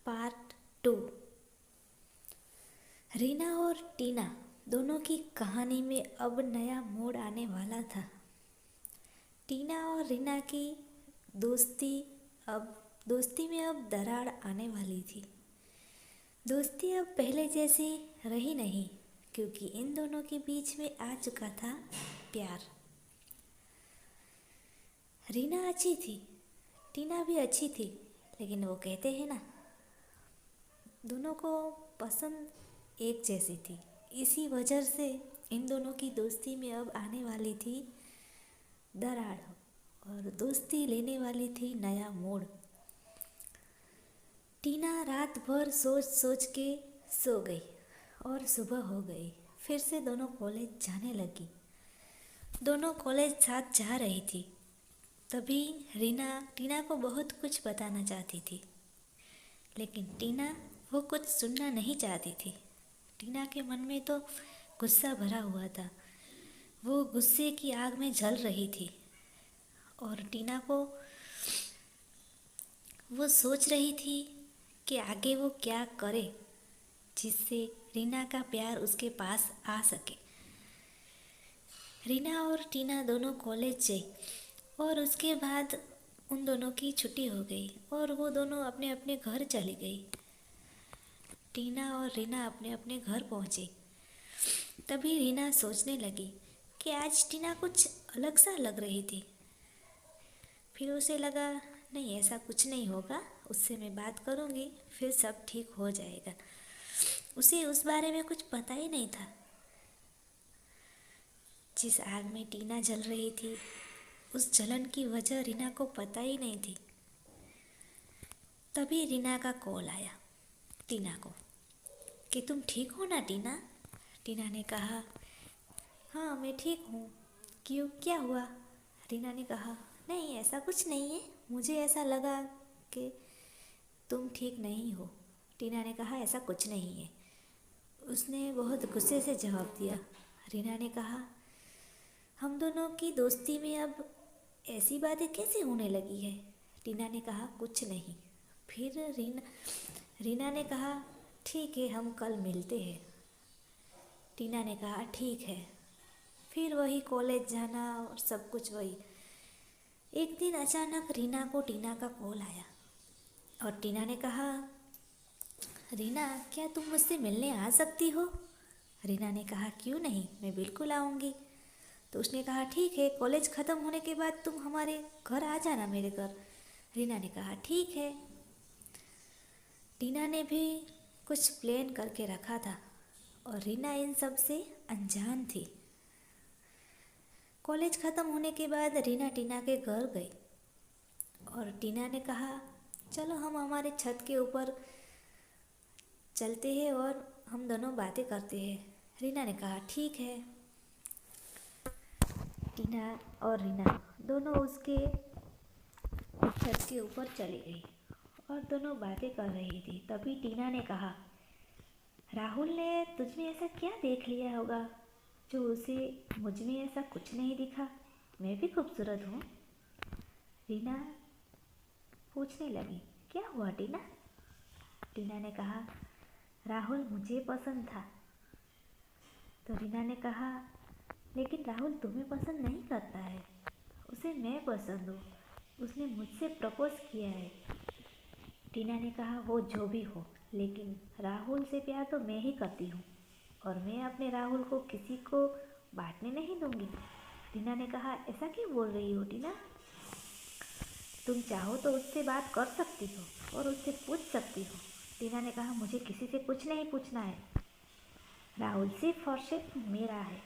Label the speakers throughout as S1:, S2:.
S1: Part 2। Reena और टीना दोनों की कहानी में अब नया मोड़ आने वाला था। टीना और रीना की दोस्ती में अब दरार आने वाली थी। दोस्ती अब पहले जैसी रही नहीं, क्योंकि इन दोनों के बीच में आ चुका था प्यार। रीना अच्छी थी, टीना भी अच्छी थी, लेकिन वो कहते हैं ना, दोनों को पसंद एक जैसी थी। इसी वजह से इन दोनों की दोस्ती में अब आने वाली थी दरार और दोस्ती लेने वाली थी नया मोड़। टीना रात भर सोच सोच के सो गई और सुबह हो गई। फिर से दोनों कॉलेज जाने लगी। दोनों कॉलेज साथ जा रही थी। तभी रीना टीना को बहुत कुछ बताना चाहती थी, लेकिन टीना वो कुछ सुनना नहीं चाहती थी। टीना के मन में तो गुस्सा भरा हुआ था। वो गुस्से की आग में जल रही थी और टीना को वो सोच रही थी कि आगे वो क्या करे जिससे रीना का प्यार उसके पास आ सके। रीना और टीना दोनों कॉलेज गई और उसके बाद उन दोनों की छुट्टी हो गई और वो दोनों अपने अपने घर चली गई। टीना और रीना अपने अपने घर पहुँची। तभी रीना सोचने लगी कि आज टीना कुछ अलग सा लग रही थी। फिर उसे लगा, नहीं, ऐसा कुछ नहीं होगा, उससे मैं बात करूँगी, फिर सब ठीक हो जाएगा। उसे उस बारे में कुछ पता ही नहीं था। जिस आग में टीना जल रही थी, उस जलन की वजह रीना को पता ही नहीं थी। तभी रीना का कॉल आया टीना को कि तुम ठीक हो ना टीना? टीना ने कहा, हाँ मैं ठीक हूँ। क्यों, क्या हुआ? रीना ने कहा, नहीं ऐसा कुछ नहीं है, मुझे ऐसा लगा कि तुम ठीक नहीं हो। टीना ने कहा, ऐसा कुछ नहीं है। उसने बहुत गुस्से से जवाब दिया। रीना ने कहा, हम दोनों की दोस्ती में अब ऐसी बातें कैसे होने लगी है? टीना ने कहा, कुछ नहीं। फिर रीना ने कहा, ठीक है, हम कल मिलते हैं। टीना ने कहा, ठीक है। फिर वही कॉलेज जाना और सब कुछ वही। एक दिन अचानक रीना को टीना का कॉल आया और टीना ने कहा, रीना क्या तुम मुझसे मिलने आ सकती हो? रीना ने कहा, क्यों नहीं, मैं बिल्कुल आऊँगी। तो उसने कहा, ठीक है, कॉलेज ख़त्म होने के बाद तुम हमारे घर आ जाना, मेरे घर। रीना ने कहा, ठीक है। टीना ने भी कुछ प्लान करके रखा था और रीना इन सब से अनजान थी। कॉलेज ख़त्म होने के बाद रीना टीना के घर गई और टीना ने कहा, चलो हम हमारे छत के ऊपर चलते हैं और हम दोनों बातें करते हैं। रीना ने कहा, ठीक है। टीना और रीना दोनों उसके छत के ऊपर चली गई और दोनों बातें कर रही थी। तभी टीना ने कहा, राहुल ने तुझ में ऐसा क्या देख लिया होगा जो उसे मुझ में ऐसा कुछ नहीं दिखा? मैं भी खूबसूरत हूँ। रीना पूछने लगी, क्या हुआ टीना? टीना ने कहा, राहुल मुझे पसंद था। तो रीना ने कहा, लेकिन राहुल तुम्हें पसंद नहीं करता है, उसे मैं पसंद हूँ, उसने मुझसे प्रपोज किया है। टीना ने कहा, वो जो भी हो, लेकिन राहुल से प्यार तो मैं ही करती हूँ और मैं अपने राहुल को किसी को बांटने नहीं दूँगी। टीना ने कहा, ऐसा क्यों बोल रही हो टीना? तुम चाहो तो उससे बात कर सकती हो और उससे पूछ सकती हो। टीना ने कहा, मुझे किसी से कुछ नहीं पूछना है। राहुल सिर्फ और सिर्फ मेरा है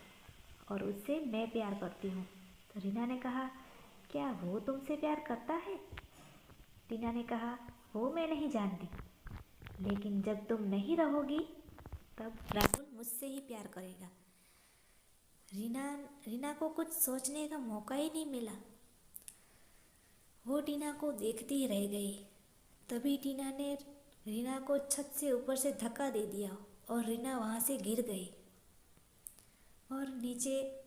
S1: और उससे मैं प्यार करती हूँ। तो रीना ने कहा, क्या वो तुमसे प्यार करता है? टीना ने कहा, वो मैं नहीं जानती, लेकिन जब तुम नहीं रहोगी तब राहुल मुझसे ही प्यार करेगा। रीना को कुछ सोचने का मौका ही नहीं मिला। वो टीना को देखती ही रह गई। तभी टीना ने रीना को छत से ऊपर से धक्का दे दिया और रीना वहाँ से गिर गई और नीचे,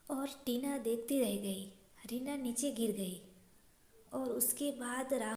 S1: और टीना देखती रह गई। रीना नीचे गिर गई और उसके बाद